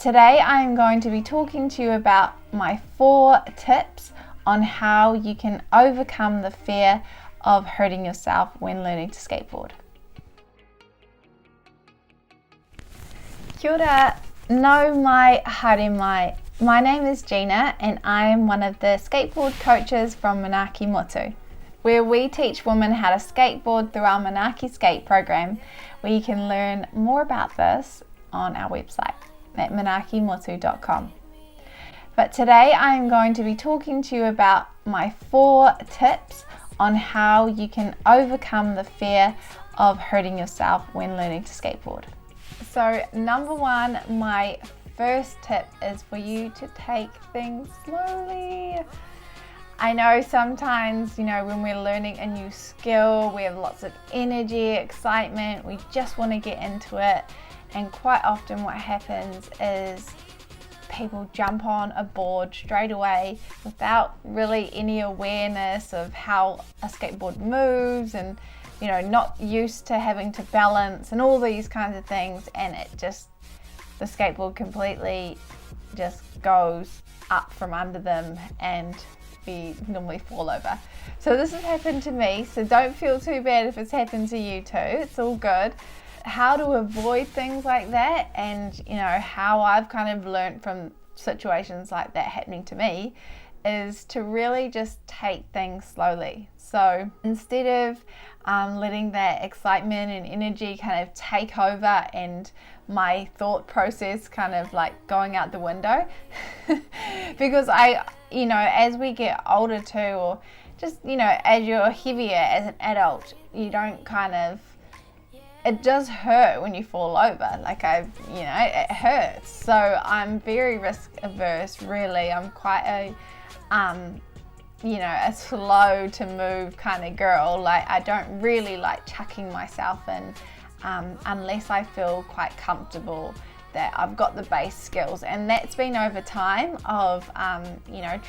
But today I'm going to be talking to you about my 4 tips on how you can overcome the fear of hurting yourself when learning to skateboard. Kia ora, no mai haere mai. My name is Gina and I am one of the skateboard coaches from Manaaki Motu, where we teach women how to skateboard through our Manaaki Skate program, where you can learn more about this on our website at manaakimotu.com. But today I am going to be talking to you about my 4 tips on how you can overcome the fear of hurting yourself when learning to skateboard. So number 1, my first tip is for you to take things slowly. I know sometimes, when we're learning a new skill, we have lots of energy, excitement, we just want to get into it. And quite often what happens is people jump on a board straight away without really any awareness of how a skateboard moves and, not used to having to balance and all these kinds of things. And the skateboard completely just goes up from under them and we normally fall over. So this has happened to me, so don't feel too bad if it's happened to you too. It's all good. How to avoid things like that, and how I've kind of learned from situations like that happening to me, is to really just take things slowly. So instead of letting that excitement and energy kind of take over and my thought process kind of like going out the window, because as we get older too, or just as you're heavier as an adult, you don't it does hurt when you fall over. It hurts. So I'm very risk averse, really. I'm quite a slow to move kind of girl. I don't really like chucking myself in unless I feel quite comfortable that I've got the base skills. And that's been over time of,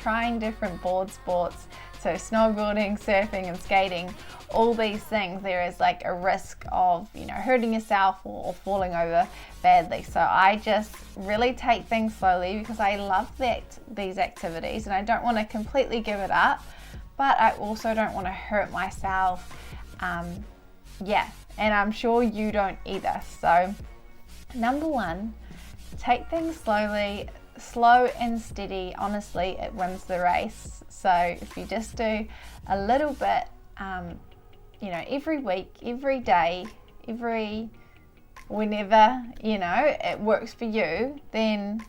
trying different board sports. So snowboarding, surfing and skating, all these things, there is a risk of, hurting yourself or falling over badly. So I just really take things slowly because I love these activities and I don't want to completely give it up, but I also don't want to hurt myself. And I'm sure you don't either. So number 1, take things slowly. Slow and steady, honestly, it wins the race. So if you just do a little bit, every week, every day, whenever, it works for you, then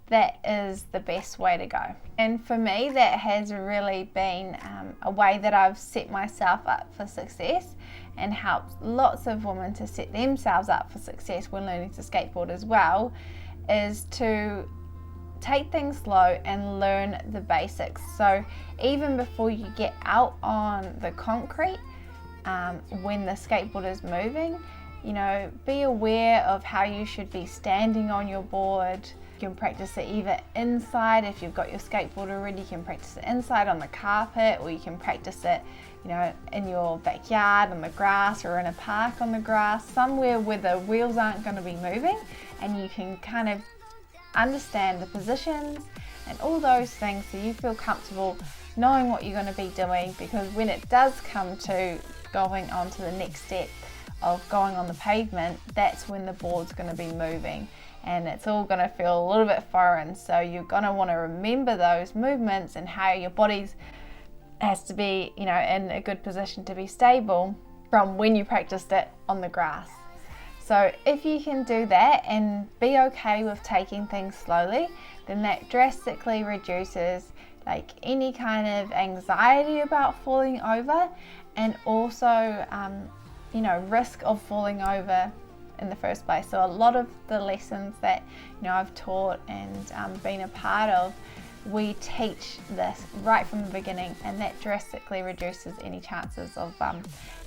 that is the best way to go. And for me, that has really been a way that I've set myself up for success and helped lots of women to set themselves up for success when learning to skateboard as well, is to take things slow and learn the basics. So even before you get out on the concrete, when the skateboard is moving, be aware of how you should be standing on your board. You can practice it either inside. If you've got your skateboard already, you can practice it inside on the carpet, or you can practice it in your backyard on the grass, or in a park on the grass, somewhere where the wheels aren't going to be moving, and you can kind of understand the positions and all those things so you feel comfortable knowing what you're going to be doing. Because when it does come to going on to the next step of going on the pavement, that's when the board's going to be moving and it's all going to feel a little bit foreign. So you're going to want to remember those movements and how your body has to be in a good position to be stable from when you practiced it on the grass. So if you can do that and be okay with taking things slowly, then that drastically reduces any kind of anxiety about falling over, and also risk of falling over in the first place. So a lot of the lessons that I've taught and been a part of, we teach this right from the beginning, and that drastically reduces any chances of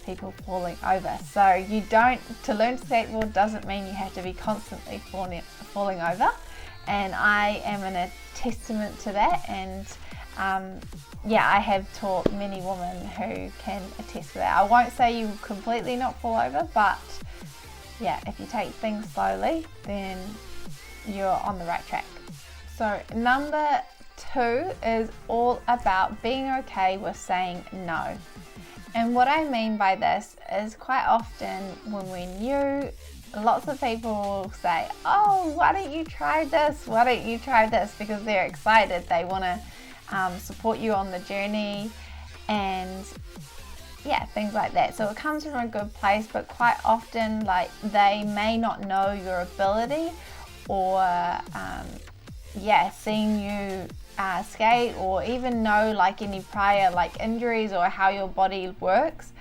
people falling over. So to learn to skateboard doesn't mean you have to be constantly falling over, and I am a testament to that. And I have taught many women who can attest to that. I won't say you completely not fall over, but if you take things slowly, then you're on the right track. So number 2 is all about being okay with saying no. And what I mean by this is quite often when we're new, lots of people will say, oh, why don't you try this? Why don't you try this? Because they're excited. They want to support you on the journey and yeah, things like that. So it comes from a good place, but quite often like they may not know your ability or seeing you skate, or even know like any prior like injuries or how your body works.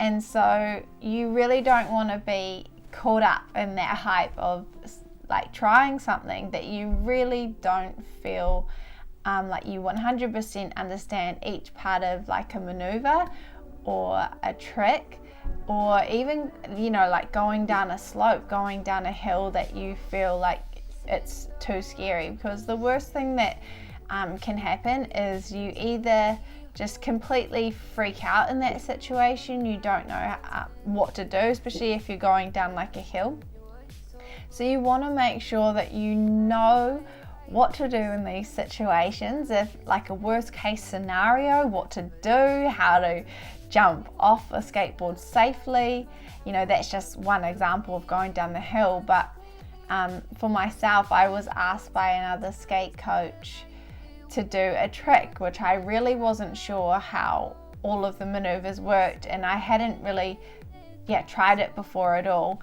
And so you really don't want to be caught up in that hype of like trying something that you really don't feel like you 100% understand each part of, like a maneuver or a trick, or even, you know, like going down a slope, going down a hill that you feel like it's too scary. Because the worst thing that can happen is you either just completely freak out in that situation, you don't know what to do, especially if you're going down like a hill. So you want to make sure that you know what to do in these situations. If like a worst case scenario, what to do, how to jump off a skateboard safely. You know, that's just one example of going down the hill. But for myself, I was asked by another skate coach to do a trick which I really wasn't sure how all of the maneuvers worked, and I hadn't really tried it before at all.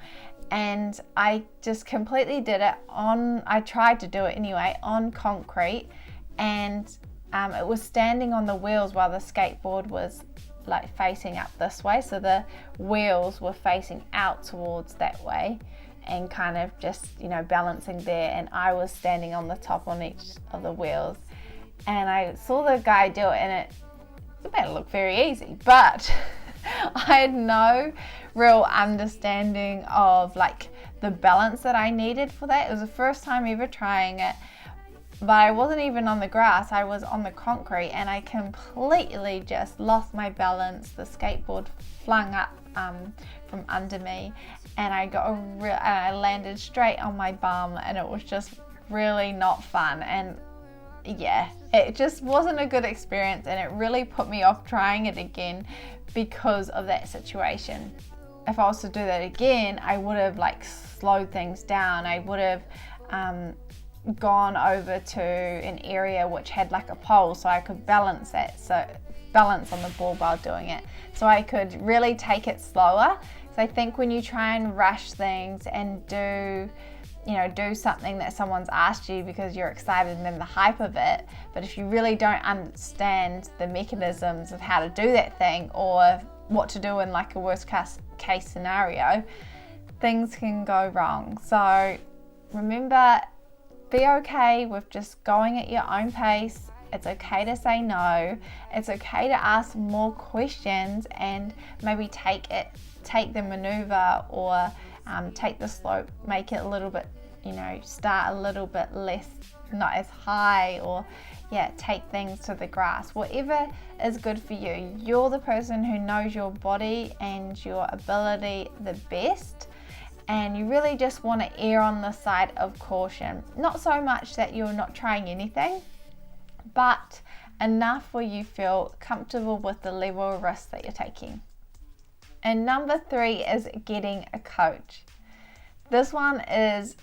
And I just completely did it I tried to do it anyway, on concrete, and it was standing on the wheels while the skateboard was like facing up this way, so the wheels were facing out towards that way and kind of just, you know, balancing there, and I was standing on the top on each of the wheels. And I saw the guy do it, and it made it look very easy, but I had no real understanding of like the balance that I needed for that. It was the first time ever trying it, but I wasn't even on the grass, I was on the concrete, and I completely just lost my balance. The skateboard flung up from under me, and I landed straight on my bum, and it was just really not fun. And yeah, it just wasn't a good experience, and it really put me off trying it again because of that situation. If I was to do that again, I would have like slowed things down. I would have gone over to an area which had like a pole, so I could balance on the board while doing it, so I could really take it slower. So I think when you try and rush things and do something that someone's asked you because you're excited and in the hype of it, but if you really don't understand the mechanisms of how to do that thing or what to do in like a worst case scenario, things can go wrong. So remember, be okay with just going at your own pace. It's okay to say no. It's okay to ask more questions and maybe take the maneuver or take the slope, make it a little bit, start a little bit less, not as high, or take things to the grass. Whatever is good for you. You're the person who knows your body and your ability the best, and you really just want to err on the side of caution. Not so much that you're not trying anything, but enough where you feel comfortable with the level of risk that you're taking. And number 3 is getting a coach. This one is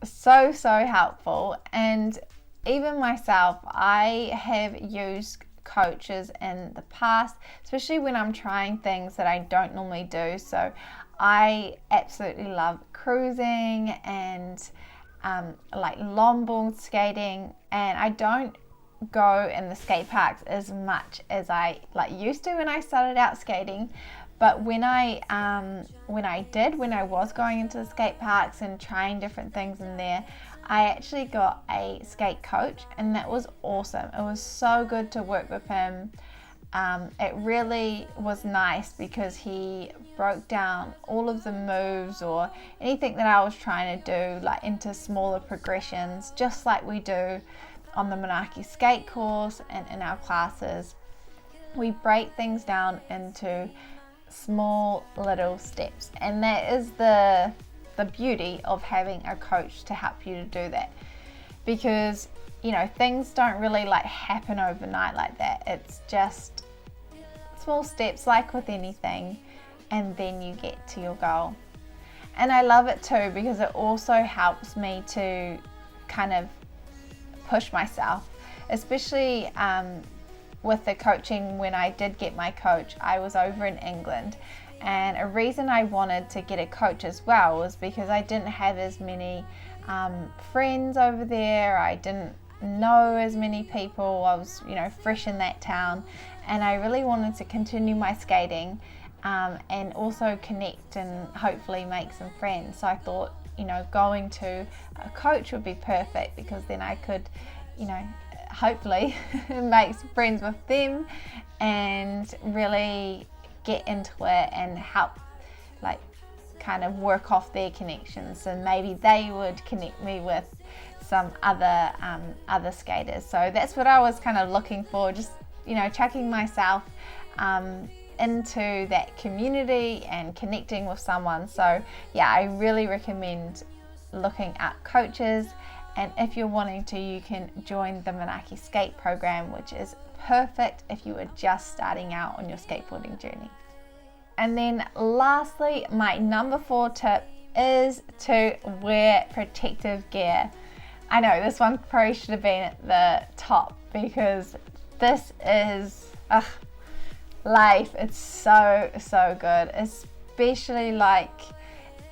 so helpful, and even myself, I have used coaches in the past, especially when I'm trying things that I don't normally do. So I absolutely love cruising and like longboard skating, and I don't go in the skate parks as much as I used to when I started out skating. But when I was going into the skate parks and trying different things in there, I actually got a skate coach, and that was awesome. It was so good to work with him. It really was nice because he broke down all of the moves or anything that I was trying to do into smaller progressions, just like we do on the Manaki skate course and in our classes. We break things down into small little steps, and that is the the beauty of having a coach to help you to do that, because you know, things don't really like happen overnight like that. It's just small steps like with anything, and then you get to your goal. And I love it too because it also helps me to kind of push myself, especially with the coaching. When I did get my coach, I was over in England, and a reason I wanted to get a coach as well was because I didn't have as many friends over there. I didn't know as many people. I was, you know, fresh in that town, and I really wanted to continue my skating and also connect and hopefully make some friends. So I thought, you know, going to a coach would be perfect, because then I could, you know, hopefully make some friends with them and really get into it and help like kind of work off their connections, and maybe they would connect me with some other skaters. So that's what I was kind of looking for, just, you know, chucking myself into that community and connecting with someone. So yeah, I really recommend looking at coaches, and if you're wanting to, you can join the Manaaki Skate program, which is perfect if you are just starting out on your skateboarding journey. And then lastly, my number 4 tip is to wear protective gear. I know this one probably should have been at the top, because this is life. It's so good, especially like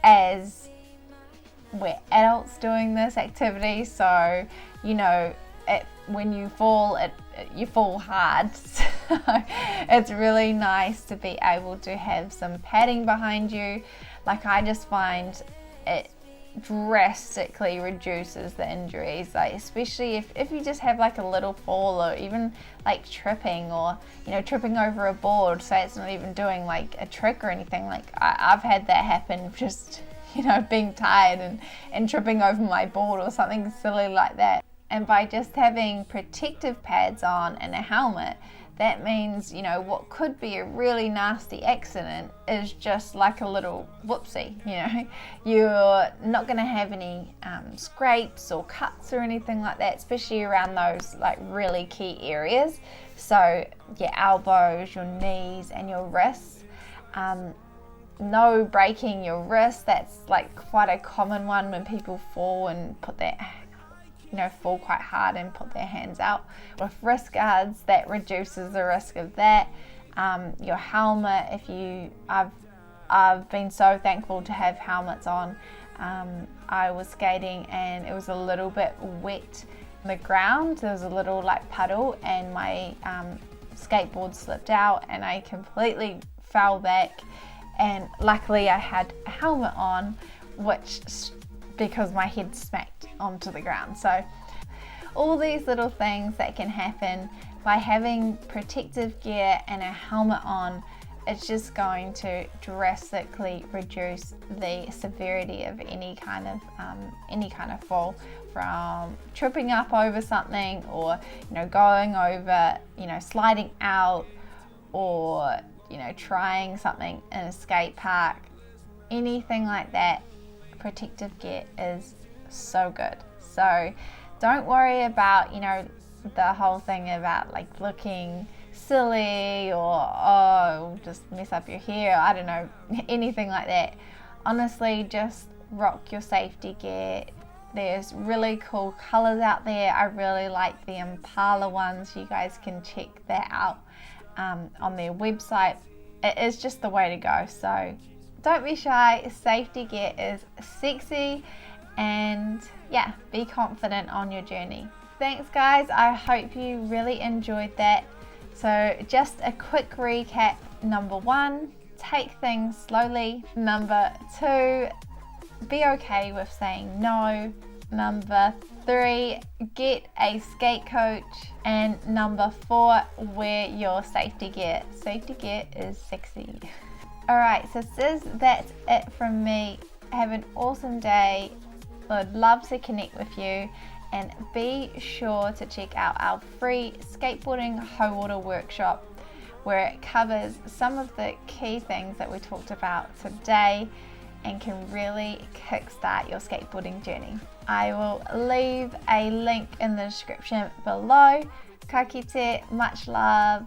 as we're adults doing this activity. So you know, when you fall, you fall hard. So it's really nice to be able to have some padding behind you. Like, I just find it drastically reduces the injuries, like especially if you just have like a little fall, or even like tripping, or you know, tripping over a board. So it's not even doing like a trick or anything. Like I've had that happen, just, you know, being tired and tripping over my board or something silly like that. And by just having protective pads on and a helmet, that means, you know, what could be a really nasty accident is just like a little whoopsie. You know, you're not going to have any scrapes or cuts or anything like that, especially around those like really key areas. So your elbows, your knees and your wrists. No breaking your wrist. That's like quite a common one when people fall and put their, you know, fall quite hard and put their hands out. With wrist guards, that reduces the risk of that. Your helmet, I've been so thankful to have helmets on. I was skating and it was a little bit wet on the ground. There was a little like puddle, and my skateboard slipped out and I completely fell back, and luckily I had a helmet on, which, because my head smacked onto the ground. So all these little things that can happen by having protective gear and a helmet on, it's just going to drastically reduce the severity of any kind of fall, from tripping up over something, or you know, going over, you know, sliding out, or you know, trying something in a skate park, anything like that. Protective gear is so good. So don't worry about, you know, the whole thing about like looking silly, or oh, just mess up your hair, I don't know, anything like that. Honestly, just rock your safety gear. There's really cool colors out there. I really like the Impala ones. You guys can check that out on their website. It is just the way to go. So don't be shy. Safety gear is sexy, and yeah, be confident on your journey. Thanks guys, I hope you really enjoyed that. So just a quick recap. Number 1, take things slowly. Number 2, be okay with saying no. Number 3, get a skate coach. And number 4, wear your safety gear. Safety gear is sexy. Alright, so sis, that's it from me. Have an awesome day. I'd love to connect with you, and be sure to check out our free skateboarding hoe water workshop, where it covers some of the key things that we talked about today, and can really kickstart your skateboarding journey. I will leave a link in the description below. Ka kite, much love.